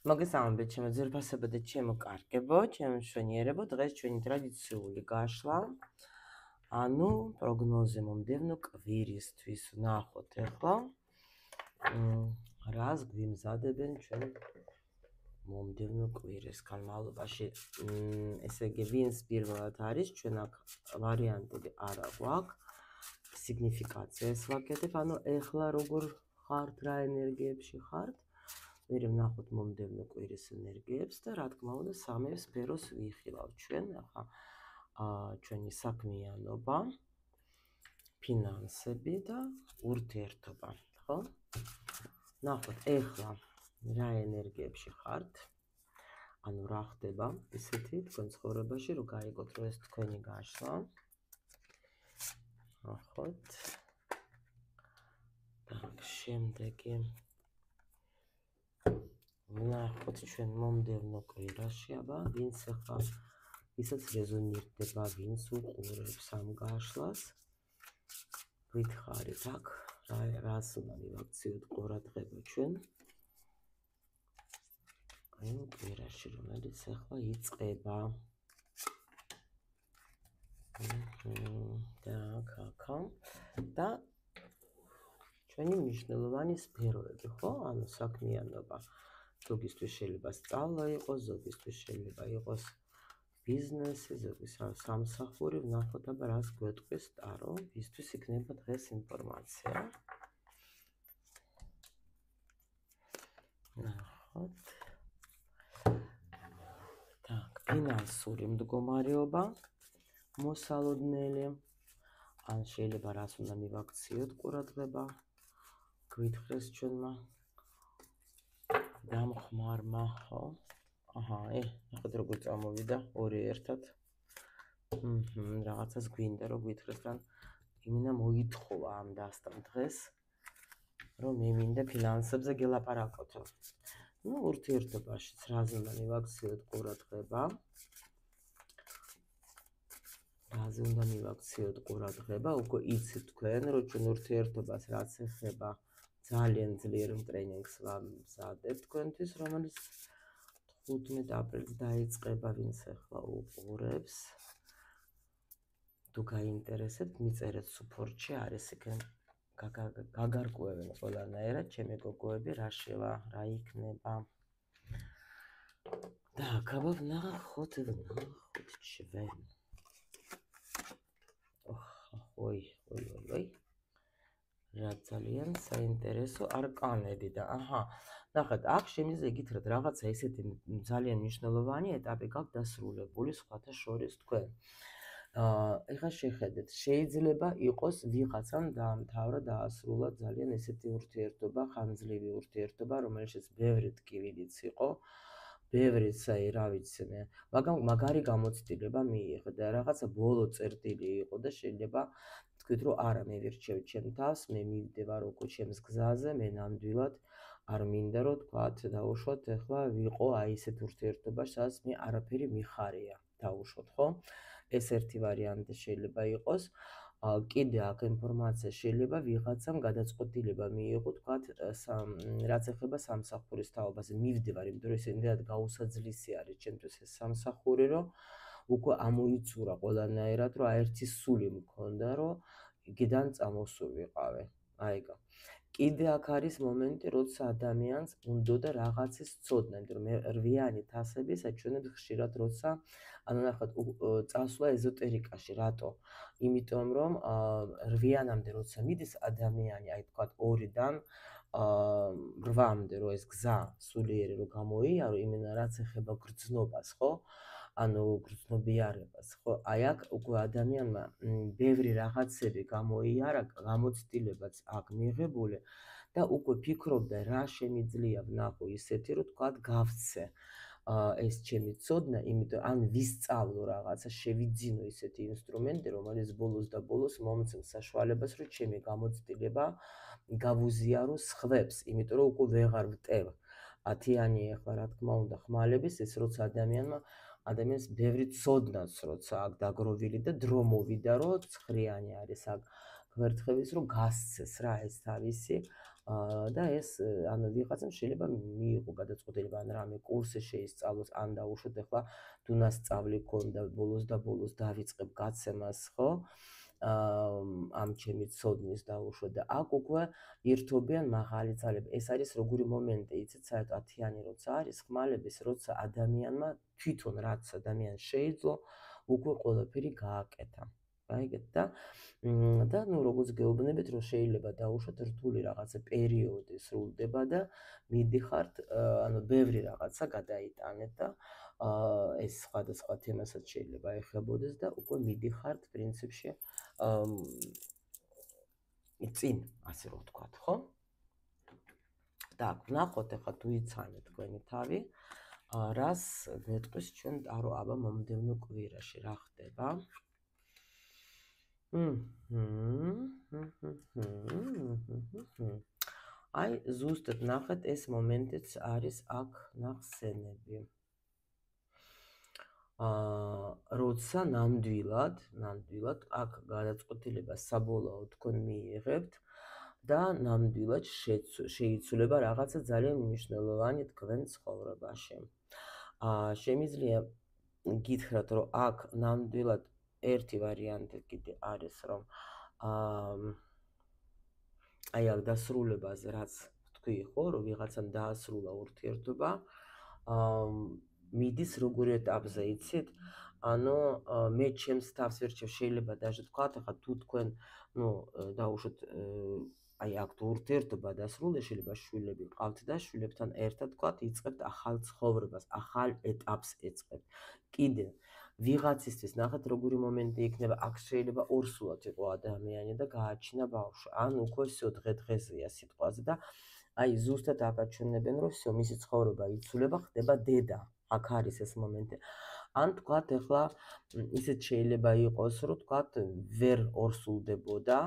მოგესალმებით, ჩემო ძვირფასებო და ჩემო კარგებო, ჩემო მშვენიერებო, დღეს ჩვენი ტრადიციული გაშლა, ანუ პროგნოზე მომდევნო კვირისთვის ვნახოთ ახლა, რას გვიმზადებენ ჩვენ მომდევნო კვირის განმავლობაში. ესე იგი, ვინც პირველად არის, ჩვენ აქ ვარიანტები არ გვაქვს, სიგნიფიკაციას ვაკეთებ, ანუ ახლა როგორ ხართ, რა ენერგიებში ხართ. მერე ვნახოთ მომდევნო კვირის ენერგიებს და რა თქმა უნდა სამივე სფეროს ვიხილავთ ჩვენ ახლა ჩვენი საქმიანობა, ფინანსები და ურთიერთობა, ხო? ვნახოთ ახლა რა ენერგიებში ხართ, ანუ რა ხდება ისეთი თქვენ ცხოვრებაში, რომ გაიგოთ, რომ ეს თქვენი გაშლა. ვნახოთ. так, შემდეგი ვნახოთ ჩვენ მომდევნო კვირაში, აბა, ვინც ახლა ვისაც რეზონირდება, ვინც უყურებს ამ გაშლას, გითხარით აქ, რას უნდა მივაქციოთ ყურადღება ჩვენ. აი, კვირაში, რომელიც ახლა იწყება. და ჩვენი მნიშვნელოვანი სფეროები, ხო? ანუ საქმიანობა. ზოგისთვის შეიძლება სწავლა იყოს, ზოგისთვის შეიძლება იყოს ბიზნესი, ზოგისთვის სამსახური, ვნახოთ აბა რას გვეტყვის ტარო, ვისთვის იქნება დღეს ინფორმაცია. ვნახოთ. так, ფინანსური მდგომარეობა, მოსალოდნელი, ან შეიძლება რას უნდა მივაქციოთ ყურადღება, გვითხრეს ჩვენმა დამხმარმა, ხო? ნახეთ როგორ წამოვიდა ორი ერთად. რაღაცას გვინდა რომ გვითხრეს, თან იმინა მოითხოვა ამ დასთან დღეს, რომ მე მინდა ფინანსებზე გელაპარაკოთო. ნუ ურთიერთობაშიც რაზე უნდა მივაქციოთ ყურადღება? რაზე უნდა მივაქციოთ ყურადღება? უკვე იცით თქვენ, რომ ჩვენ ურთიერთობას რაც ეხება ძალიან ძლიერ ტრენინგს ვამზადებ თქვენთვის, რომელიც 15 აპრილს დაიწყება, ვინც ახლა უყურებს. თუ გაინტერესებთ, მიწერეთ სუპორტში, არის იქ გაგარკვევენ ყველანაირად, ჩემი გოგოები, რა შევა, რა იქნება. და აბა ვნახოთ ჩვენ. ой, რა ძალიან საინტერესო არკანები და ნახეთ, აქ შემიძლია გითხრათ რაღაცა ესეთი ძალიან მნიშვნელოვანი ეტაპი გაქვთ დასრულებული სხვათა შორის თქვენ. ეხლა შეხედეთ, შეიძლება იყოს ვიღაცამ დაამთავრა, დაასრულა ძალიან ესეთი ურთიერთობა, ხანძლივი ურთიერთობა, რომელშიც ბევრი ტკივილიც იყო, ბევრიც, რა ვიცი მე, მაგრამ მაგარი გამოცდილება მიიღო და რაღაცა ბოლო წერტილი იყო და შეიძლება თქვით, რომ არა, მე ვირჩევ ჩემ თავს, მე მივდივარ უკვე ჩემს გზაზე, მე ნამდვილად არ მინდა რომ თქვათ დაუშვათ ახლა ვიყო აი ესეთ ურთიერთობაში, სადაც მე არაფერი მიხარია, დაუშვათ, ხო? ეს ერთი ვარიანტი შეიძლება იყოს. კიდე აქ ინფორმაცია შეიძლება ვიღაცამ გადაწყვეტილება მიიღო, თქვათ, რაც ეხება სამსახურის თაობაზე. მივდივარ, იმიტომ რომ ეს იმდენად გაუსაძლისი არის ჩემთვის ეს სამსახური, რომ უკვე ამოიწურა ყველანაირად, რომ ერთი სული მქონდა, რომ იქიდან წამოსულიყავი. აიგო. კიდე აქ არის მომენტი, როცა ადამიანს უნდოდა რაღაცის ცოდნა, იმიტომ რომ მე რვიანი თასები საჩვენებს ხშირად, როცა ანუ ნახეთ, წასვლა ეზოტერიკაში, რატო? იმიტომ რომ რვიანამდე როცა მიდის ადამიანი, აი თქვათ 2-დან 8-მდე რო ეს გზა სულიერი რო გამოიარო, იმენა რაც ეხება გრძნობას, ხო? ანუ გრძნობიარებას, ხო? აი აქ უკვე ადამიანმა ბევრი რაღაცები გამოიარა, გამოცდილებაც აქ მიღებული და უკვე ფიქრობდა რა შემიძლია ვნახო ისეთი, რომ თქვათ გავცე ეს ჩემი ცოდნა, იმიტომ ან ვისწავლო რაღაცა, შევიძინო ისეთი ინსტრუმენტი, რომელიც ბოლოს და ბოლოს მომცემ საშუალებას, რომ ჩემი გამოცდილება გავუზიარო სხვებს, იმიტომ რომ უკვე ვეღარ ვტევ. ათიანი ახლა რა თქმა უნდა ხმალების ეს როცა ადამიანს ბევრი ცოდნაც როცა აქ დაგროვილი და დრო მოვიდა, რომ ცხრიანი არის აქ გვერდხების, რომ გასცეს რა ეს თავისი და ეს ანუ ვიღაცამ შეიძლება მიიღო გადაწყვეტილება ან რამე კურსი შეისწავლოს, ან დაუშვათ ახლა დუნასწავლი ქონდა ბოლოს და ბოლოს დავიწყებ გაცემას, ხო? ამ ჩემი ცოდნის დაუშვათ და აქ უკვე ერთობიან მაღალი ძალები. ეს არის როგორი მომენტი, იცით, საერთოდ ათიანი როცა არის ხმალების, როცა ადამიანმა თვითონ რაც ადამიანს შეეძლო, უკვე ყველაფერი გააკეთა. გაიგეთ და ნუ როგორც გეუბნებით, რომ შეიძლება დაუშვათ რთული რაღაცა პერიოდი სრულდება და მიდიხართ, ანუ ბევრი რაღაცა გადაიტანეთ და ეს სხვადასხვა თემასაც შეიძლება ეხებოდეს და უკვე მიდიხართ პრინციპში წინ, ასე რომ ვთქვათ, ხო? так, ვნახოთ ახლა თუ იცანეთ თქვენი თავი, რას გვეტყვის ჩვენ ტარო აბა მომდევნო კვირაში, რა ხდება? აი, ზუსტად ნახეთ, ეს მომენტიც არის აქ ნახსენები. როცა ნამდვილად აქ გადაწყვეტილება საბოლოოდ თქვენ მიიღებთ და ნამდვილად შეიცვლება რაღაცა ძალიან მნიშვნელოვანი თქვენ ცხოვრებაში. შემიძლია გითხრათ, რომ აქ ნამდვილად ერთი ვარიანტი კიდე არის, რომ აი აქ დასრულებაზე რაც თქვი, ხო, რომ ვიღაცამ დაასრულა ურთიერთობა, მიდის როგორ ეტაპზე, იცით? ანუ მე ჩემს თავს ვერჩევ, შეიძლება даже თქვათ, ახლა თუ თქვენ, ნუ დაუშვათ, აი აქ თუ ურთიერთობა დასრულდა, შეიძლება შვილები ყავთ და შვილებთან ერთად თქვათ, იწყებთ ახალ ცხოვრებას, ახალ ეტაპს ეწყებთ. კიდე ვიღაცისთვის ნახეთ როგორი მომენტი იქნება, აქ შეიძლება ორსულად იყო ადამიანი და გააჩინა ბავშვი, ან უკვე всё დღე-დღეზეა სიტყვაზე და აი ზუსტად აკაჩვენებენ, რომ всё მისი ცხოვრება იცვლება, ხდება დედა. აქ არის ეს მომენტი. ან თქვათ ახლა ისეთ შეიძლება იყოს, რომ თქვათ ვერ ორსულდებოდა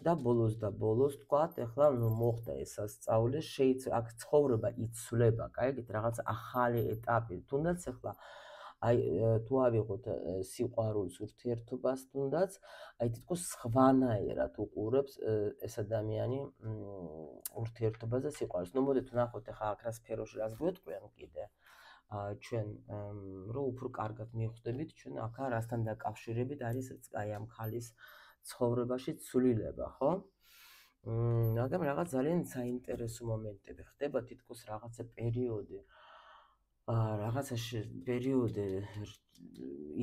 და ბოლოს თქვათ ახლა მოხდა ეს სასწაული, შეიძლება აქ ცხოვრება იცვლება, კაიგით, რაღაც ახალი ეტაპი, თუნდაც ახლა აი თუ ავიღოთ სიყვარულს, ურთიერთობას თუნდაც, აი თითქოს სხვანაირად უყურებს ეს ადამიანი ურთიერთობას და სიყვარულს. ნუ მოდით ვნახოთ ახლა აქ რა სფეროში რას გვეტყვიან კიდე. ჩვენ რომ უფრო კარგად მივხვდებით, ჩვენ აქ რასთან დაკავშირებით არის აი ამ ხალის ცხოვრებაში ცვლილება, ხო? მაგრამ რაღაც ძალიან საინტერესო მომენტები ხდება, თითქოს რაღაცა პერიოდი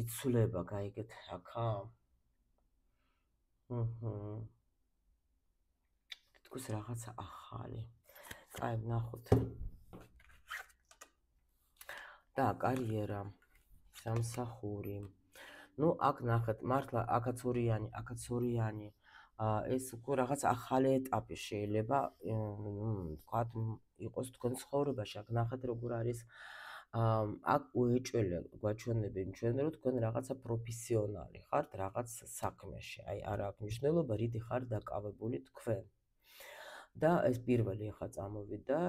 იცვლება, გაიგეთ, აქა. თითქოს რაღაცა ახალი. კაი, ვნახოთ. და კარიერა, სამსახური. ნუ აქ ნახეთ, მართლა აქაც ორიანი, ეს უკვე რაღაც ახალი ეტაპი შეიძლება, ვთქვათ, იყოს თქვენ ცხოვრებაში. აქ ნახეთ როგორ არის, აქ უეჭველია გვაჩვენებენ ჩვენ, რომ თქვენ რაღაცა პროფესიონალი ხართ რაღაც საქმეში. აი, არა აქვს მნიშვნელობა, რითი ხარ დაკავებული თქვენ. და ეს პირველი ახლა წამოვიდა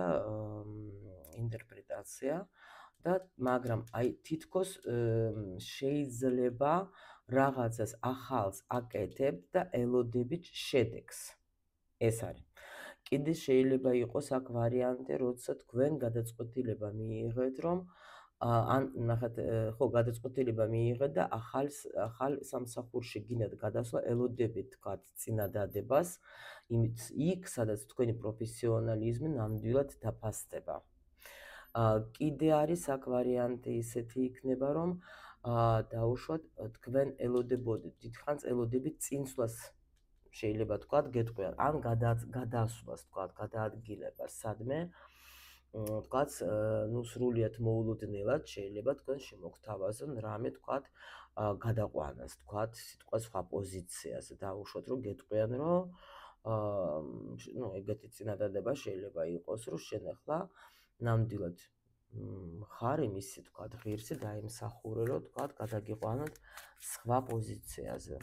ინტერპრეტაცია და მაგრამ აი თითქოს შეიძლება რაღაცას ახალს აკეთებთ და ელოდებით შედეგს. ეს არის. კიდე შეიძლება იყოს აქ ვარიანტი, როცა თქვენ გადაწყვეტილება მიიღეთ, რომ ან ნახეთ, ხო, გადაწყვეტილება მიიღეთ და ახალ სამსახურში გინდათ გადასვლა, ელოდებით თქვათ წინადადებას, იმით იქ, სადაც თქვენი პროფესიონალიზმი ნამდვილად დაფასდება. კიდე არის აქ ვარიანტი ისეთი იქნება, რომ დაუშვათ თქვენ ელოდებოდეთ, დიდხანს ელოდებით წინსვლას შეიძლება თქვათ გეტყვიან, ან გადასვლას თქვათ, გადაადგილებას სადმე, თქვათ, ნუ სრულიად მოულოდნელად შეიძლება თქვენ შემოგთავაზონ რამე თქვათ გადაყვანას, თქვათ, სიტყვა სხვა პოზიციაზე, დაუშვათ რომ გეტყვიან, რომ ნუ ეგეთი წინადადება შეიძლება იყოს, რომ შენ ახლა ნამდვილად ხარ იმისი, თქვათ, ღირსი დაიმსახურე, რომ თქვათ, გადაგიყვანოთ სხვა პოზიციაზე.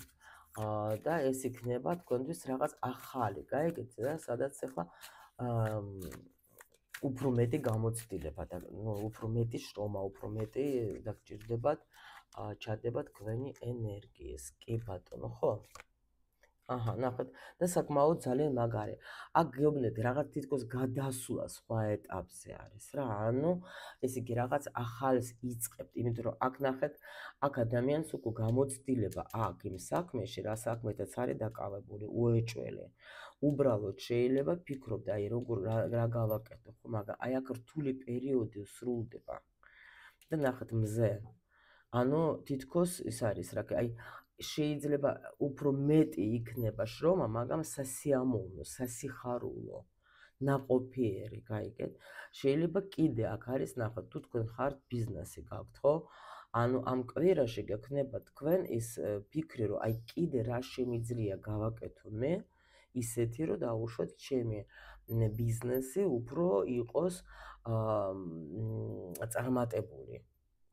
და ეს იქნება თქვენთვის რაღაც ახალი, გაიგეთ, და სადაც ახლა უფრო მეტი გამოცდილება და უფრო მეტი შრომა, უფრო მეტი დაგჭირდებათ, ჩადება თქვენი ენერგიის. კი ბატონო, ხო? აჰა, ნახეთ და საკმაოდ ძალიან მაგარი. აქ გეუბნეთ რაღაც თითქოს გადასვლა სხვა ეტაპზე არის რა. ანუ ესე იგი რაღაც ახალს იწყებთ, იმიტომ რომ აქ ნახეთ, აქ ადამიანს უკვე გამოცდილება აქვს იმ საქმეში, რა საქმეთაც არის დაკავებული, უეჭველი. უბრალოდ შეიძლება ფიქრობთ, აი როგორ რა გავაკეთო, ხო, მაგრამ აი აქ რთული პერიოდი სრულდება. და ნახეთ მზე. ანუ თითქოს ის არის რა, აი შეიძლება უფრო მეტი იქნება შრომა, მაგრამ სასიამოვნო, სასიხარულო, ნაყოფიერი, გაიგეთ? შეიძლება კიდე აქ არის ნახოთ, თუ თქვენ ხართ ბიზნესი გაქვთ, ხო? ანუ ამ კვირაში გექნება თქვენ ის ფიქრი, რომ აი კიდე რა შემიძლია გავაკეთო მე, ისეთი, რომ დაუშვათ ჩემი ბიზნესი უფრო იყოს წარმატებული.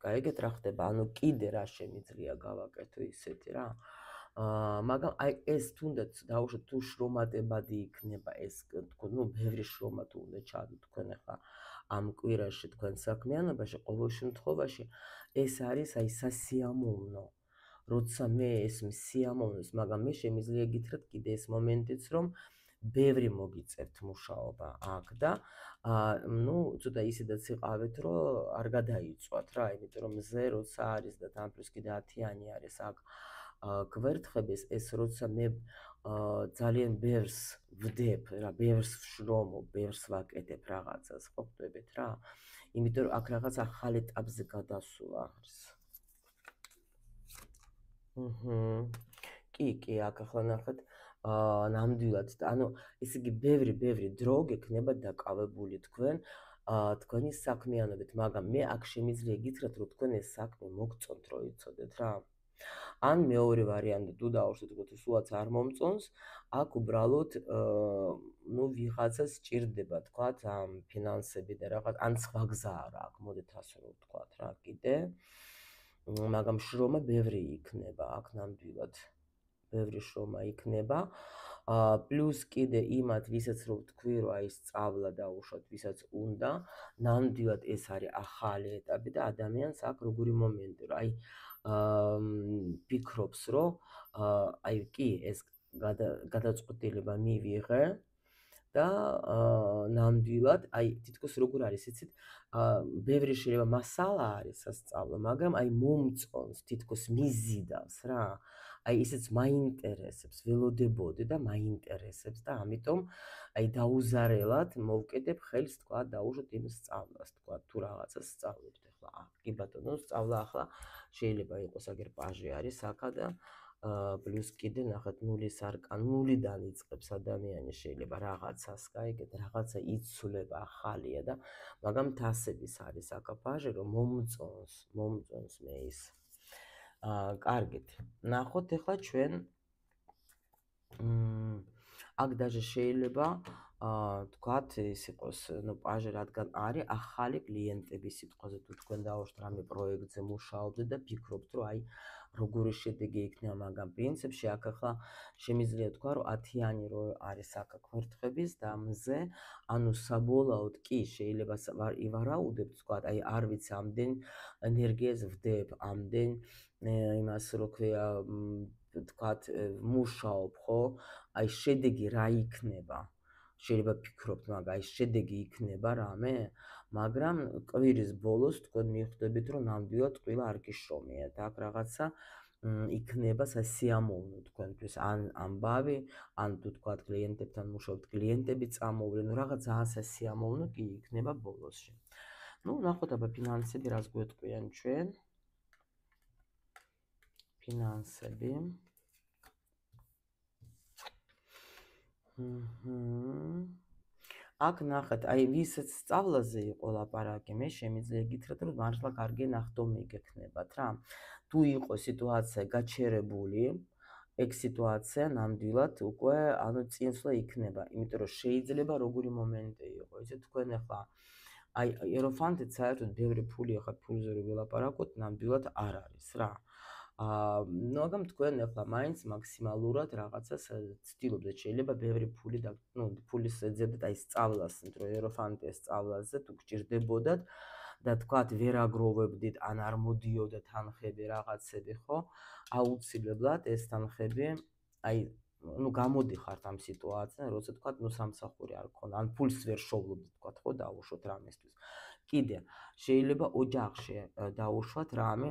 გაიგეთ რა ხდება, ანუ კიდე რა შემიძლია გავაკეთო ისეთი რა. მაგრამ აი ეს თუნდაც დაუშვათ თუ შრომატებადი იქნება ეს თქო, ნუ ბევრი შრომა თუ უნდა ჩადო თქვენ ახლა ამ კვირაში თქვენ საქმიანობაში, ყოველ შემთხვევაში ეს არის აი სასიამოვნო. როცა მე ეს სიამოვნოს, მაგრამ მე შემიძლია გითხრათ კიდე ეს მომენტიც, რომ ბევრი მოგიწევთ მუშაობა აქ და ნუ ცოტა ისედაც იყავით, რომ არ გადაიწვათ რა, იმიტომ რომ მზე როცა არის და თან პლუს კიდე 10-იანი არის აქ გვერდხების, ეს როცა მე ძალიან ბევრს ვდებ რა, ბევრს ვშრომობ, ბევრს ვაკეთებ რაღაცას, ხო ხვდებით რა? იმიტომ რომ აქ რაღაც ახალ ეტაპზე გადასვლა არის. კი, აქ ახლა ნახეთ, ნამდვილად, ანუ ესე იგი ბევრი დრო გექნება დაკავებული თქვენ თქვენი საქმიანობით, მაგრამ მე აქ შემიძლია გითხრათ, რომ თქვენ ეს საქმე მოგწონთ, რომ იცოდეთ რა. ან მეორე ვარიანტი, თუ დავუშვათ, თუ სულაც არ მომწონს, აქ უბრალოდ ნუ ვიღაცას სჭირდება, თქვათ, ამ ფინანსები და რაღაც, ან სხვა გზა არა აქ, მოდით ასე რომ ვთქვათ რა, კიდე. მაგრამ შრომა ბევრი იქნება აქ ნამდვილად. ბევრი შრომა იქნება. პლუს კიდე იმათ, ვისაც რო ვთქვი, რომ აი სწავლა დაუშვათ, ვისაც უნდა, ნამდვილად ეს არის ახალი ეტაპი და ადამიანს აქ როგორი მომენტი, რომ აი ფიქრობს, რომ აი კი ეს გადაწყვეტილება მივიღე და ნამდვილად აი თითქოს როგორ არის, იცით, ბევრი შეიძლება მასალა არის სასწავლო, მაგრამ აი მომწონს, თითქოს მიზიდავს რა. აი ისიც მაინტერესებს, ველოდებოდი და მაინტერესებს და ამიტომ აი დაუზარელად მოვკიდებ ხელს, თქვა, დაუშვათ იმ სწავლას, თქვა, თუ რაღაცას სწავლობთ ახლა. კი ბატონო, სწავლა ახლა შეიძლება იყოს აგერ პაჟი არის აქა და პლუს კიდე ნახეთ ნულიდან იწყებს ადამიანი შეიძლება რაღაცას, გაიგეთ, რაღაცა იცვლება ახალია და მაგრამ თასების არის აქა პაჟი, რომ მომწონს მე ის. კარგით. ნახოთ ახლა ჩვენ აქ даже შეიძლება თქვათ ის იყოს, ნუ პაჟი რადგან არის ახალი კლიენტების სიტყვაზე, თუ თქვენ დავუშვათ რამე პროექტზე მუშაობთ და ფიქრობთ, რომ აი როგორი შედეგი იქნება, მაგრამ პრინციპში აქ ახლა შემიძლია თქვა, რომ 10-იანი რო არის აქ გვერდხების და მზე, ანუ საბოლოოდ კი შეიძლება ივარაუდებ, თქვა, აი არ ვიცი, ამდენ ენერგიას ვდებ, ამდენ იმას რო ქვია, თქვათ, მუშაობ, ხო? აი შედეგი რა იქნება? შეიძლება ფიქრობთ, მაგრამ აი შედეგი იქნება რამე, მაგრამ კვირის ბოლოს თქვენ მიხვდებით, რომ ნამდვილად ყველა არ გიშრომიათ. აქ რაღაცა იქნება სასიამოვნო თქვენთვის, ან ამბავი, ან თუ თქვათ კლიენტებთან მუშაობთ, კლიენტები წამოვლენ, რაღაც ძალიან სასიამოვნო კი იქნება ბოლოსში. ნუ ნახოთ აბა ფინანსები რას გვეტყვიან ჩვენ. ფინანსები. აქ ნახეთ, აი ვისაც სწავლაზე იყო ლაპარაკი, მე შემიძლია გითხრათ, რომ მართლა კარგი ნახდომი გექნებათ რა. თუ იყო სიტუაცია გაჩერებული, ეგ სიტუაცია ნამდვილად უკვე ანუ წინსვლა იქნება, იმიტომ რომ შეიძლება როგორი მომენტი იყო, იცით, თქვენ ახლა აი ეროფანტით საერთოდ ბევრი ფული ახლა ფულზე რო ვილაპარაკოთ, ნამდვილად არ არის რა. მაგრამ თქვენ ახლა მაინც მაქსიმალურად რაღაცას ცდილობთ, შეიძლება ბევრი ფული და ნუ ფულის ეძებდეთ აი სწავლას, რომ ეროფანტის სწავლაზე თუ გჭირდებოდათ და თქვათ ვერ აგროვებდით ან არ მოდიოდა თანხები რაღაცები, ხო? აუცილებლად ეს თანხები აი ну გამოდიხართ ამ სიტუაციიდან, როცა თქვა, ну სამსახური არ ქონდა, ან ფულს ვერ შოვლობთ თქვა, ხო, დაუშვოთ რამესთვის. კიდე შეიძლება ოჯახში დაუშვათ რამე,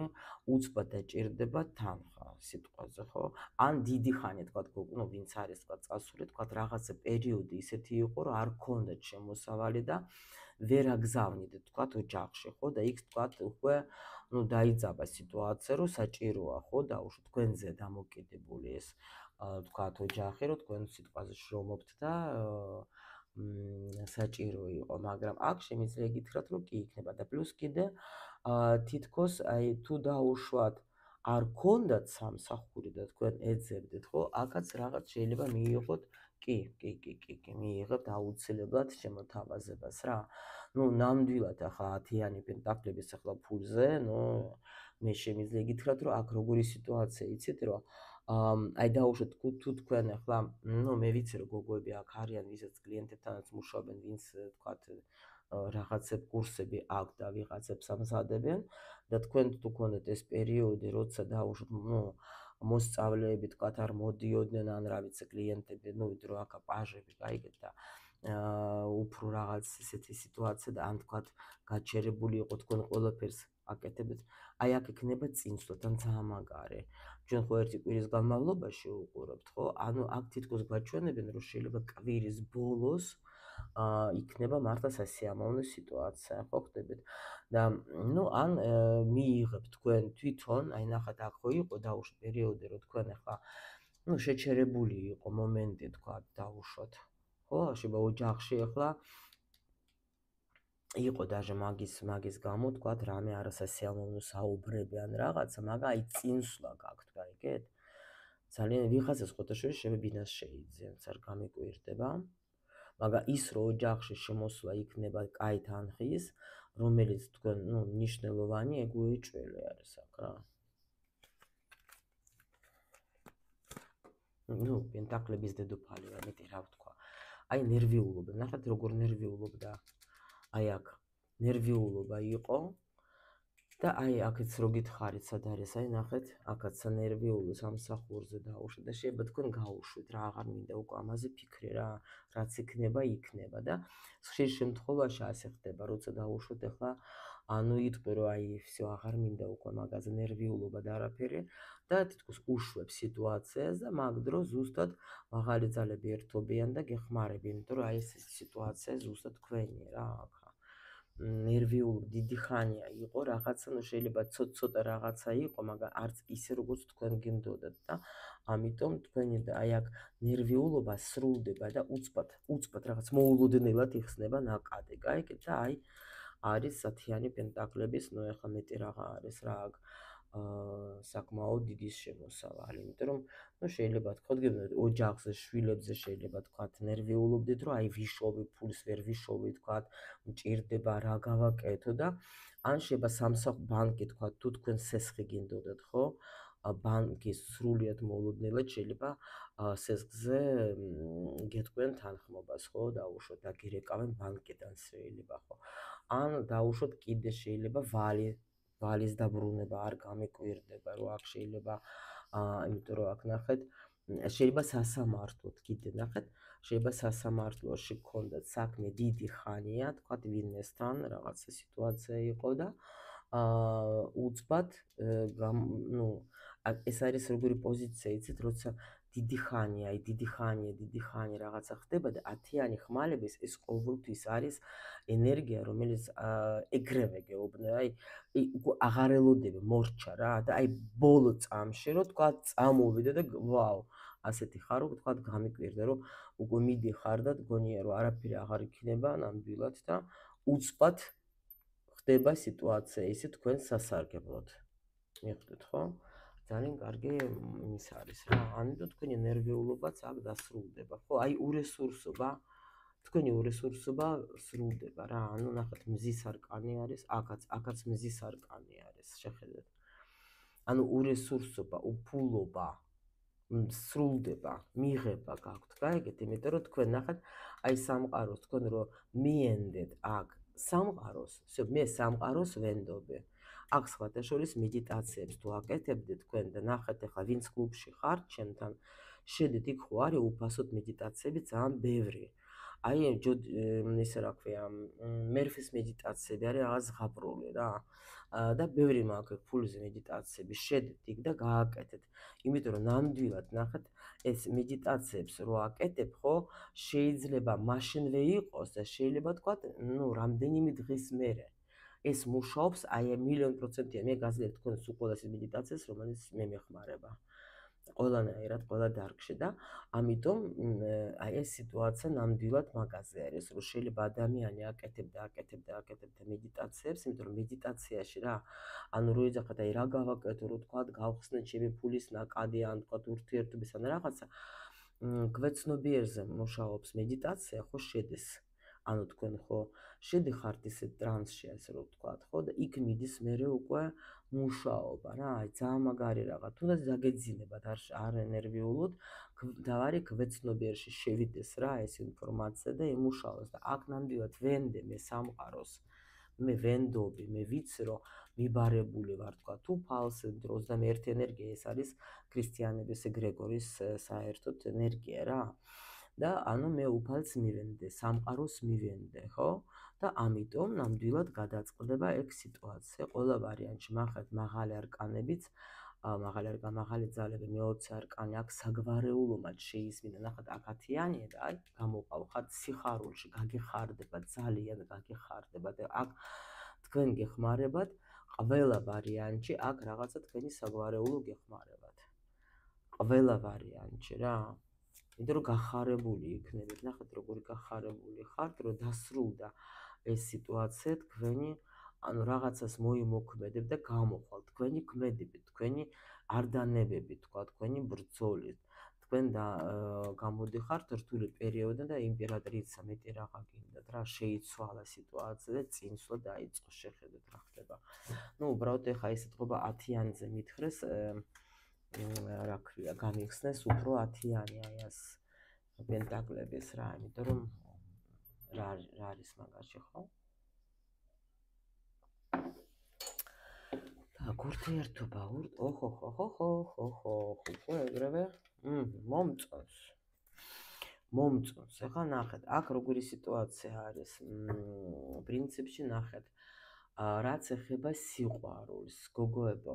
უცბად დაჭირდება თანხა სიტყვაზე, ხო? ან დიდი ხანი თქვა, ну ვინც არის თქვა წასული, თქვა რაღაცა პერიოდი ისეთი იყო, რომ არ ქონდათ შემოსავალი და ვერ აგზავნით თქვა ოჯახში, ხო? და იქ თქვა უკვე ну დაიძაბა სიტუაცია, რომ საჭიროა, ხო, დაუშვათ თქვენზე დამოკიდებული ეს თქვათ ოჯახი, რომ თქვენ სიტყვაზე შრომობთ და საჭირო იყო, მაგრამ აქ შემიძლია გითხრათ, რომ კი იქნება და პლუს კიდე თითქოს აი თუ დაუშვათ არ გქონდათ სამსახური და თქვენ ეძებდეთ, ხო? აქაც რაღაც შეიძლება მიიღოთ, კი, მიიღებთ აუცილებლად შემოთავაზებას რა. ну ნამდვილად ახლა 10-იანი პენტაკლების ახლა ფულზე, ну მე შემიძლია გითხრათ, რომ აქ როგორი სიტუაცია იცით, რომ აი დაუშვათ თუ თქვენ ახლა, ну მე ვიცი რომ გოგოები აქ არიან, ვისაც კლიენტებთანაც მუშაობენ, ვინც თქვათ რაღაცებ კურსები აქვს და ვიღაცებს ამზადებენ და თქვენ თუ გქონდეთ ეს პერიოდი, როცა დაუშვათ, ну მოსწავლეები თქვათ არ მოდიოდნენ, ან რა ვიცი კლიენტები, ну ვიდრე აქ პაჟები გაიგეთ და უფრო რაღაც ესეთი სიტუაცია და ან თქვათ გაჩერებული იყო თქვენ ყველაფერს აკეთებთ, აი აქ იქნება წინსვლა და ძალიან მაგარი. ჩვენ ხო ერთი კვირის განმავლობაში უყურებთ, ხო? ანუ აქ თითქოს გვაჩვენებენ, რომ შეიძლება კვირის ბოლოს იქნება მართლა სასიამოვნო სიტუაცია, ხო ხდებით? და ну ან მიიღებთ თქვენ თვითონ, აი ნახეთ აქ ხო იყო დაუშვათ პერიოდი, რომ თქვენ ახლა ну შეჩერებული იყო მომენტი თქვა დაუშვათ, ხო? შეიძლება ოჯახში ახლა იყო даже მაგის გამო თქვათ რამე არასასიამოვნო საუბრები ან რაღაცა, მაგრამ აი წინსვლა გაქვთ, გაიგეთ? ძალიან ვიღაცას ხოთაშორის შეიძლება ბინას შეიძინოს, არ გამიკვირდება. მაგრამ ის რომ ოჯახში შემოსვლა იქნება კაი თანხის, რომელიც თქვენ, ну, ნიშნულოვანი ეგუე ჭველი არის აქ რა. ну, პენტაკლების დედოფალი რა მეტი რა ვთქვა. აი ნერვიულობა, ნახეთ როგორ ნერვიულობდა. აი აქ ნერვიულობა იყო და აი აქაც რო გითხარით სად არის, აი ნახეთ, აქაც ნერვიული სამსახურზე დაუშვით და შეიძლება თქვენ გაუშვით რა, აღარ მინდა უკვე ამაზე ფიქრი რა, რაც იქნება იქნება და ხშირ შემთხვევაში ასე ხდება, როცა დაუშვით ახლა ანუ იტყვი რომ აი всё აღარ მინდა უკვე მაგაზე ნერვიულობა და არაფერი და თითქოს უშვებ სიტუაციას და მაგ დროს ზუსტად მაღალი ძალები ერთობიან და გეხმარები, იმიტომ რომ აი ეს სიტუაცია ზუსტად თქვენია რა აქ. ნერვიული დიდი ხანია იყო რაღაცა, ну შეიძლება ცოტა რაღაცა იყო, მაგრამ არც ისე როგორც თქვენ გინდოდათ და ამიტომ თქვენი აი აქ ნერვიულობა სრულდება და უცბად რაღაც მოულოდნელად იხსნება ნაკადი, გაიგეთ და აი არის 10-იანი პენტაკლების, ну ეხლა მეტი რაღა არის რა აქ საკმაოდ დიდი შემოსავალი, იმიტომ რომ ну შეიძლება თქვათ გიგებთ ოჯახზე, შვილებზე შეიძლება თქვათ ნერვიულობდით, რომ აი ვიშოვი ფულს, ვერ ვიშოვი თქვათ, მჭირდება რა გავაკეთო და ან შეიძლება ბანკი თქვათ თუ თქვენ სესხი გინდოდათ, ხო? ბანკი სრულიად მოულოდნელად შეიძლება სესხზე გეტყვიან თანხმობას, ხო? დაუშვათ და გირეკავენ ბანკიდან შეიძლება, ხო? ან დაუშვათ კიდე შეიძლება ვალის დაბრუნება არ გამიკვირდება, რომ აქ შეიძლება იმიტომ რომ აქ ნახეთ, შეიძლება სასამართლოდ კიდე ნახეთ, შეიძლება სასამართლოში გქონდათ საქმე დიდი ხანია, თქვათ ვინმესთან რაღაცა სიტუაცია იყო და უცბად ну ეს არის როგორი პოზიცია იცით, როცა დიდი ხანი რაღაცა ხდება და 10-იანი ხმალების ეს ყოველთვის არის ენერგია, რომელიც ეგრევე გეუბნება, აი აღარ ელოდები მორჩა რა და აი ბოლო წამში რომ თქვა წამოვიდე და ვაუ, ასეთი ხარ რომ თქვა გამიკვირდა რომ უკვე მიდიხარ და გონია რომ არაფერი აღარ იქნება ნამდვილად და უცბად ხდება სიტუაცია ისე თქვენ სასარგებლოდ. მიხვდეთ ხო? ძალიან კარგი ის არის რა. ამიტომ თქვენი ნერვიულობაც აქ დასრულდება, ხო? აი ურესურსობა, თქვენი ურესურსობა სრულდება რა. ანუ ნახეთ, მზის არკანი არის, აქაც მზის არკანი არის, შეხედეთ. ანუ ურესურსობა, უფულობა სრულდება, მიღება გაქვთ, გაიგეთ? იმიტომ რომ თქვენ ნახეთ, აი სამყაროს თქვენ რომ მიენდეთ აქ სამყაროს, всё, მე სამყაროს ვენდობი. აქ სხვათა შორის მედიტაციებს თუ აკეთებდეთ თქვენ და ნახეთ ახლა ვინც კლუბში ხართ, ჩემთან შედით იქ ხო არის უფასოდ მედიტაციები ძალიან ბევრი. აი ესე რა ქვია, მერფის მედიტაციები არის რაღაც ზღაპრული რა. და ბევრი მაქვს ფულზე მედიტაციები, შედით იქ და გააკეთეთ. იმიტომ რომ ნამდვილად ნახეთ, ეს მედიტაციებს რო აკეთებ, ხო, შეიძლება მაშინვე იყოს და შეიძლება თქვა, ნუ რამდენიმე დღის მერე. ეს მუშაობს, აი 1,000,000%-ია, მე გაზიარებ თქვენს უყოლეს მედიტაციას, რომელიც მე მეხმარება. ყველანაირად, ყველა დარგში და ამიტომ აი ეს სიტუაცია ნამდვილად მაგაზე არის, რომ შეიძლება ადამიანი აკეთებდა მედიტაციებს, იმიტომ რომ მედიტაციაში რა, ანუ რო ეძახათ აი რა გავაკეთო, რო თქვა გავხსნეთ ჩემი ფულის ნაკადი, ან თქვა ურთიერთობის ან რაღაცა, გვეცნობიერზე მუშაობს მედიტაცია, ხო შედეს. ანუ თქვენ ხო შედიხართ ისე ტრანსში, ასე რომ ვთქვათ, ხო და იქ მიდის მერე უკვე მუშაობა რა, აი ძალიან მაგარი რაღაც, თუნდაც დაგეძინებათ არ ენერგიულად, დავარი გვეცნობიერში შევიდეს რა ეს ინფორმაცია და ემუშაოს და აქ ნამდვილად ვენდე მე სამყაროს, მე ვენდობი, მე ვიცი რომ მიბარებული ვარ თქვა თუ ფალს 21 ენერგია ეს არის ქრისტიანების ეგრეგორის საერთოდ ენერგია რა. და ანუ მე უფალს მივენდე, სამყაროს მივენდე, ხო? და ამიტომ ნამდვილად გადაწყდება ეგ სიტუაცია. ყველა ვარიანტში მახეთ მაღალი არკანებიც, მაღალი ძალები, მე-20 არკანი აქ საგვარეულომაც შეისმინა, ნახეთ აქ 10-იანია და აი გამოყავ სიხარულში, გაგეხარდებათ, ძალიან გაგეხარდებათ. აქ თქვენ გეხმარებათ, ყველა ვარიანტში აქ რაღაცა თქვენი საგვარეულო გეხმარებათ. ყველა ვარიანტში რა. იმიტომ რომ გახარებული იქნებით, ნახეთ როგორი გახარებული ხართ, რომ დასრულდა ეს სიტუაცია თქვენი, ანუ რაღაცას მოიმოქმედებ და გამოხვალ თქვენი ქმედებით, თქვენი არდანებებით, თქვა თქვენი ბრძოლით. თქვენ და გამოდიხართ რთული პერიოდიდან და იმპერატრიცა მეტი რაღა გინდათ რა, შეიცვალა სიტუაცია და წინსვლა დაიწყო, შეხედეთ რა ხდება. ნუ უბრალოდ ეხა ეს ეთყობა 10-იანზე მითხრეს, რა ქვია, გამიხსნეს უფრო 10-იანი აი ეს პენტაკლების რა, იმიტომ რომ რა არის მაგაში, ხო? და ურთიერთობა, ხო, ეგრევე, მომწონს, ეხლა ნახეთ, აქ როგორი სიტუაცია არის, პრინციპში ნახეთ, რაც ეხება სიყვარულს, გოგოებო,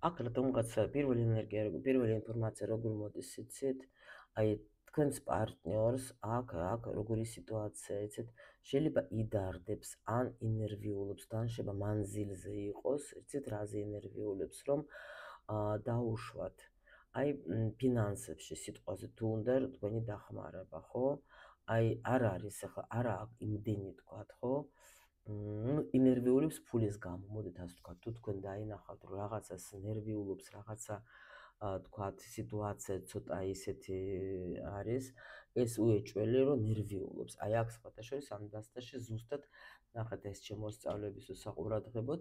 აქ რატომღაც პირველი ენერგია, პირველი ინფორმაცია როგორ მოდის, იცით? აი თქვენს პარტნიორს აქ როგორი სიტუაცია, იცით? შეიძლება იდარდებს ან ინერვიულობს, თან შეიძლება მანძილზე იყოს, იცით, რაზე ინერვიულებს, რომ დაუშვათ. აი ფინანსებში სიტყვაზე თუ უნდა თქვენი დახმარება, ხო? აი არ არის ახლა, არა იმდენი თქვათ, ხო? ინერვიულებს ფულის გამო, მოდით ასე ვთქვათ, თუ თქვენ დაინახავთ, რომ რაღაცას ნერვიულობს, რაღაცა თქვათ სიტუაცია ცოტა ისეთი არის, ეს უეჭველი რომ ნერვიულობს. აი აქ სხვათაშორის ამ დასტაში ზუსტად ნახეთ ეს შემოსწავლების საყურადღებოდ,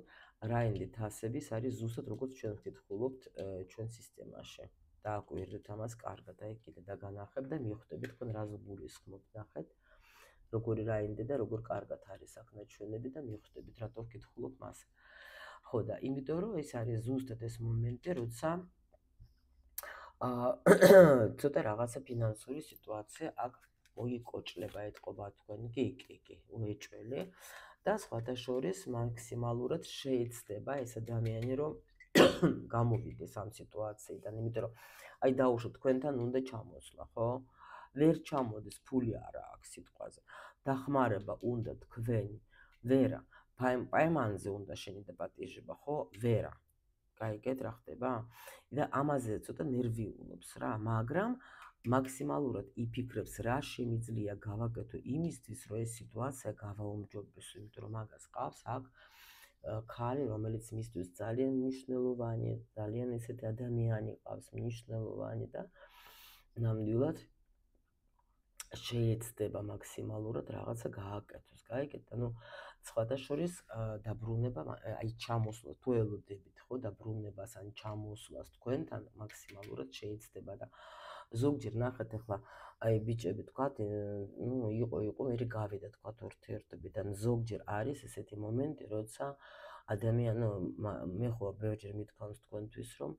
რაინდი თასების არის ზუსტად როგორც ჩვენ ვკითხულობთ ჩვენ სისტემაში. დააკვირდით ამას კარგად, აი კიდე დაგანახებ და მიხვდებით თქვენ რას გულისხმობთ, ნახეთ. როგორი რაინდი და როგორ კარგად არის აქ ნაჩვენები და მიხვდებით რატო ვკითხულობ მას. ხო და იმიტომ რომ ეს არის ზუსტად ეს მომენტი, როცა ცოტა რაღაცა ფინანსური სიტუაცია აქ მოიკოჭლება, ეთყობა თქვენ, კი, უეჭველი და სხვათა შორის მაქსიმალურად შეეცდება ეს ადამიანი, რომ გამოვიდეს ამ სიტუაციიდან, იმიტომ რომ აი დაუშვათ თქვენთან უნდა ჩამოსვლა, ხო? ვერ ჩამოდის, ფული არა აქვს სიტყვაზე. დახმარება უნდა თქვენი, ვერა, პაემანზე უნდა შენი დაპატიჟება, ხო? ვერა. გაიგეთ რა ხდება? და ამაზე ცოტა ნერვიულობს რა, მაგრამ მაქსიმალურად იფიქრებს რა შემიძლია გავაკეთო იმისთვის, რომ ეს სიტუაცია გავაუმჯობესო, იმიტომ რომ მაგას ყავს აქ ქალი, რომელიც მისთვის ძალიან მნიშვნელოვანია, ძალიან ესეთი ადამიანი ყავს მნიშვნელოვანი და ნამდვილად შეეცდება მაქსიმალურად რაღაცა გააკეთოს, გაიგეთ? ანუ სხვათა შორის დაბრუნება, აი ჩამოსვლა თუ ელოდებით, ხო, დაბრუნებას ან ჩამოსვლას თქვენთან მაქსიმალურად შეეცდება და ზოგჯერ ნახეთ ახლა აი ბიჭები თქვათ, იყო, მე გავიდა თქვათ ურთიერთობიდან, ზოგჯერ არის ესეთი მომენტი, როცა ადამიანი მე ხო ბევრჯერ მithქვამს თქვენთვის, რომ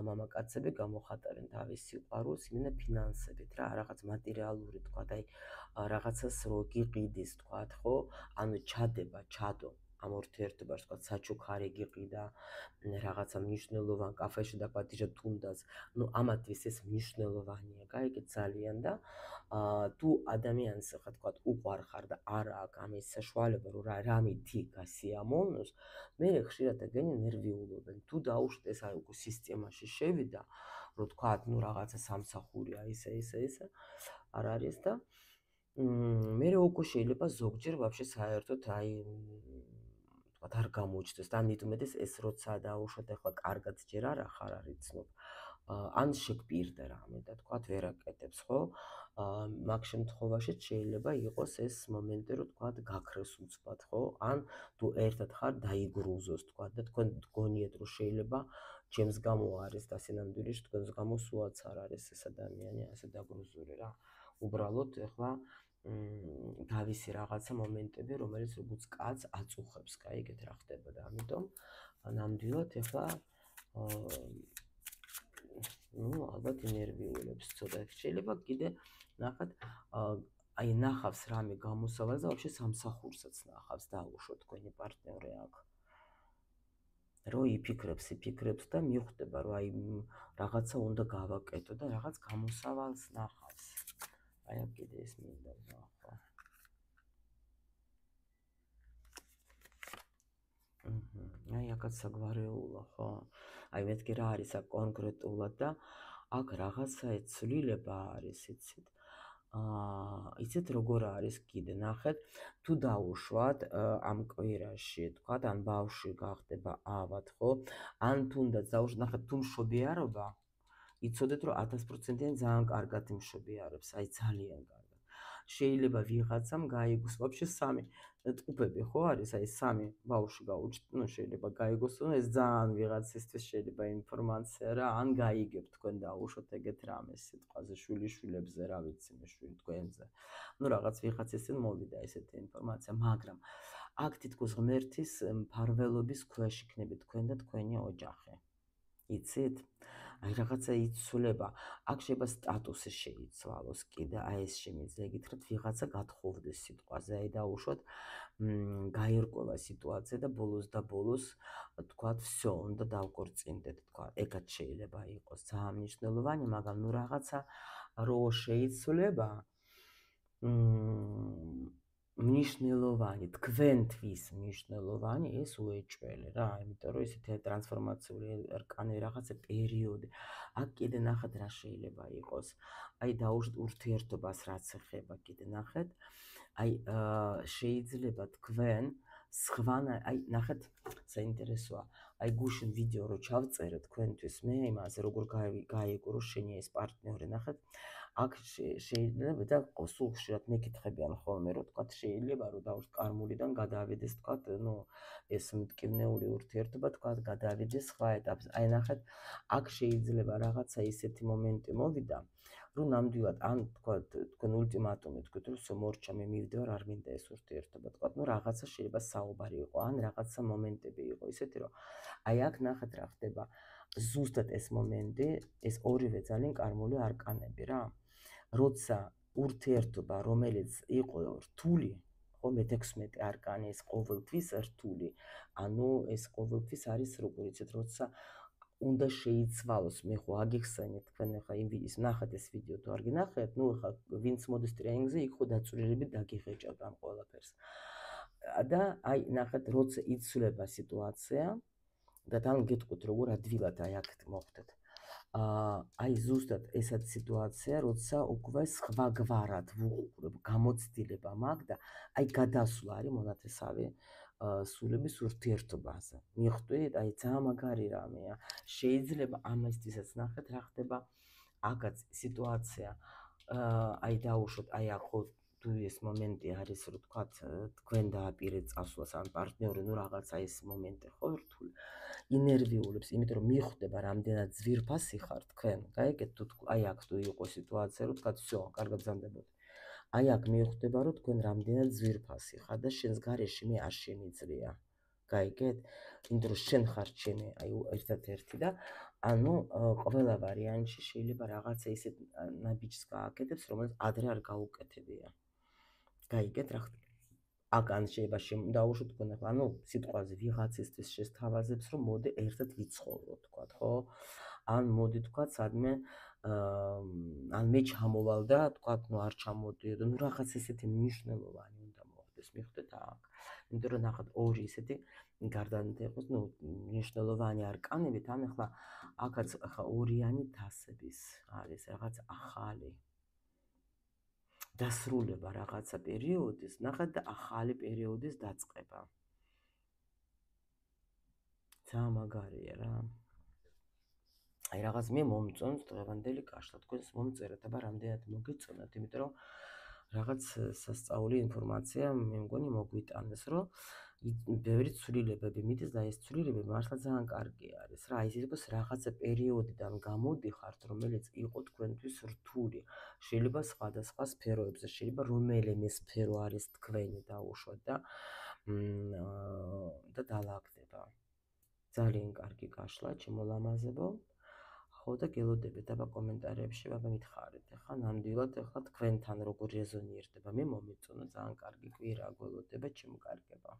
მამაკაცები გამოხატავენ თავის სიყვარულს იმენა ფინანსებით რა, რაღაც მატერიალური თქვა, აი რაღაცას რო გიყიდის თქვა, ხო? ანუ ჩადო ამ ურთიერთობას თქვა, საჩუქარი გიყიდა, რაღაცა მნიშვნელოვან კაფეში დაპატიჟა თუნდაც, ну ამათთვის ეს მნიშვნელოვანია, გაიგე ძალიან და თუ ადამიანს ხა თქვა უყვარხარ და არა აქვს ამის საშუალება რომ რამითი გასიამოვნოს, მე ხშირად ეგენი ნერვიულობენ. თუ დაუშვათ ეს არის უკვე სისტემაში შევიდა, რომ თქვა, ну რაღაცა სამსახურია ისე არ არის და მე უკვე შეიძლება ზოგჯერ ვაფშე საერთოდ აი თქვა არ გამოჩნდეს და ამიტომ ეს როცა დაუშვათ ახლა კარგად ჯერ არ ახარ არიცნობ. ან შეგპირდა რამე და თქვა ვერაკეთებს, ხო? მაგ შემთხვევაში შეიძლება იყოს ეს მომენტი, რომ თქვა გაქრეს უცბად, ხო? ან თუ ერთად ხარ დაიგრუზოს, თქვა და თქვენ გგონიათ, რომ შეიძლება ჩემს გამო არის დასინამდვილე, თქვენს გამო სულაც არ არის ეს ადამიანი ასე დაგრუზული რა. უბრალოდ ახლა თავისი რაღაცა მომენტები, რომელიც როგორც კაც აწუხებს, გაიგეთ რა ხდება და ამიტომ ნამდვილად ახლა ну, ალბათ ნერვიულებს ცოტა. შეიძლება კიდე ნახოთ, აი ნახავს რამე გამოსავალს და вообще სამსახურსაც ნახავს დაუშვოთ თქვენი პარტნიორი აქ. რო იფიქრებს და მიხვდება, რომ აი რაღაცა უნდა გავაკეთო და რაღაც გამოსავალს ნახავს. აი აქ კიდე ეს მინდა ნახო. აი აქაც საგვარეულო, ხო? აი მეთქი რა არის აქ კონკრეტულად და აქ რაღაცა ცვლილება არის, იცით? იცით როგორ არის კიდე ნახეთ, თუ დაუშვათ ამ კვირაში, თქვათ, ან ბავშვი გახდება ავად, ხო? ან თუნდაც დაუშვათ, ნახეთ, თუ მშობიარობა, იცოდეთ, რომ 1000%-იან ძალიან კარგად იმშობიარებს, აი ძალიან კარგად. შეიძლება ვიღაცამ გაიგოს вообще სამი ტყუპები ხო არის, აი სამი ბავშვი გაუჩნდა, ну შეიძლება გაიგოს, რომ ეს ძალიან ვიღაცისთვის შეიძლება ინფორმაცია რა, ან გაიგებთ თქვენ დაუშვოთ ეგეთ რამეს სიტყვაზე შვილიშვილებზე, რა ვიცი მე შვილი თქვენზე. ну რაღაც ვიღაცისგან მოვიდა ესეთი ინფორმაცია, მაგრამ აქ თითქოს ღმერთის მფარველობის ქვეშ იქნებით თქვენ და თქვენი ოჯახი. იცით? აი რაღაცა იცვლება, აქ შეიძლება სტატუსი შეიცვალოს კიდე, აი ეს შემიძლია გითხრათ, ვიღაცა გათხოვდეს სიტყვაზე, აი დაუშვათ, გაირკვევა სიტუაცია და ბოლოს თქვათ, всё, უნდა დავკორწინდეთ, თქვა, ეგაც შეიძლება იყოს ძალიან მნიშვნელოვანი, მაგრამ ნუ რაღაცა რო შეიცვლება, მნიშვნელოვანი, თქვენთვის მნიშვნელოვანი ეს უეჭველი რა, იმიტომ რომ ესეთი ტრანსფორმაციული არკანი რაღაცა პერიოდი. აქ კიდე ნახეთ რა შეიძლება იყოს. აი დაუშვათ ურთიერთობას რაც ეხება კიდე ნახეთ. აი შეიძლება თქვენ სხვანა, აი ნახეთ საინტერესოა. აი გუშინ ვიდეო რო ჩავწერე თქვენთვის მე იმაზე როგორ გაიგო შენი ეს პარტნიორი ნახეთ. აქ შეიძლება და სულ ხშირად მეკითხებიან ხოლმე რომ თქვა შეიძლება რომ დაუშვათ კარმულიდან გადავიდეს თქვა ნუ ეს მტკივნეული ურთიერთობა თქვა გადავიდეს სხვა ეტაპზე. აი ნახეთ აქ შეიძლება რაღაცა ისეთი მომენტი მოვიდა რომ ნამდვილად ან თქვა თქვენ ულტიმატუმი თქვით რომ მორჩა მე მივდივარ არ მინდა ეს ურთიერთობა თქვა ნუ რაღაცა შეიძლება საუბარი იყო ან რაღაცა მომენტები იყო ისეთი რომ აი აქ ნახეთ რა ხდება ზუსტად ეს მომენტი ეს ორივე ძალიან კარმული არკანები რა როცა ურთიერთობა რომელიც იყო რთული ხო მე-16 არკანი ეს ყოველთვის რთული ანუ ეს ყოველთვის არის როგორ იცით როცა უნდა შეიცვალოს მე ხო აგიხსენეთ თქვენ ახლა ის ნახეთ ეს ვიდეო თუ არ გინახეთ ნუ ახლა ვინც მოდის ტრენინგზე იქ ხო დაწვრილებით დაგიღეჭავთ ამ ყველაფერს და აი ნახეთ როცა იცვლება სიტუაცია და თან გეტყვით როგორ ადვილად აი აქ მოხდეთ აი ზუსტად ესეთ სიტუაცია როცა უკვე სხვაგვარად ვუყურებ გამოცდილება მაქვს და აი გადასვლა არის მონათესავე სულების ურთიერთობაზე. მიხვდით? აი ძალიან მაგარი რამეა. შეიძლება ამასთვისაც ნახეთ რა ხდება აქაც სიტუაცია აი დაუშვოთ აი ახო თუ ეს მომენტი არის რომ თქვათ თქვენ დააპირეთ წასვლას ან პარტნიორი ნუ რაღაცა ეს მომენტი ხო რთული ინერვიულებს, იმიტომ რომ მიხვდება რამდენად ძვირფასი ხარ თქვენ. გაიგეთ თუ აი აქ თუ იყო სიტუაცია რომ თქვათ всё, კარგად გზამდებოდი. აი აქ მიხვდება რომ თქვენ რამდენად ძვირფასი ხარ და შენს გარეშე მე არ შემიძლია. გაიგეთ? იმიტომ რომ შენ ხარ ჩემი აი ერთადერთი და ანუ ყველა ვარიანტში შეიძლება რაღაცა ისეთ ნაბიჯს გააკეთებს, რომელიც ადრე არ გაუკეთებია. გაიგეთ რა ხდება? აგან შეიძლება დაუშვოთ თქვენ ახლა ანუ სიტყვაზე ვიღაცისთვის შესთავაზებს რომ მოდი ერთად ვიცხოვროთ თქვა ხო ან მოდი თქვა სადმე ან მე ჩამოვალ და თქვა ნუ არ ჩამოდიოდო ნუ რაღაც ესეთი მნიშვნელოვანი უნდა მოხდეს მიხვდეთ აქ იმიტომ რომ ნახეთ ორი ესეთი გარდანტეხოს ნუ მნიშვნელოვანი არკანები თან ახლა აქაც ახლა ორიანი თასების არის რაღაც ახალი დასრულება რაღაცა პერიოდის, ნახეთ და ახალი პერიოდის დაწყება. ძალიან მაგარია რა. აი რაღაც მე მომწონს დღევანდელი კაშლა, თქვენს მომწერეთ, აბა რამდენად მოგეწონათ, იმიტომ რომ რაღაც სასწაული ინფორმაცია მე მგონი მოგვიტანეს, რომ ბევრი ცვლილებები მიდის და ეს ცვლილებები მართლა ძალიან კარგი არის რა. ის იყოს რაღაცა პერიოდიდან გამოდიხართ, რომელიც იყო თქვენთვის რთული. შეიძლება სხვადასხვა სფეროებზე, შეიძლება რომელიმე სფერო არის თქვენი დაუშვათ და დაალაგდება. ძალიან კარგი კაშლა, ჩემოლამაზებო. ხო და გელოდებით აბა კომენტარებში აბა მითხარით. ახლა ნამდვილად ახლა თქვენთან როგორ რეზონირდება. მე მომეწონა ძალიან კარგი კვირა გველოდება, ჩემო კარგებო.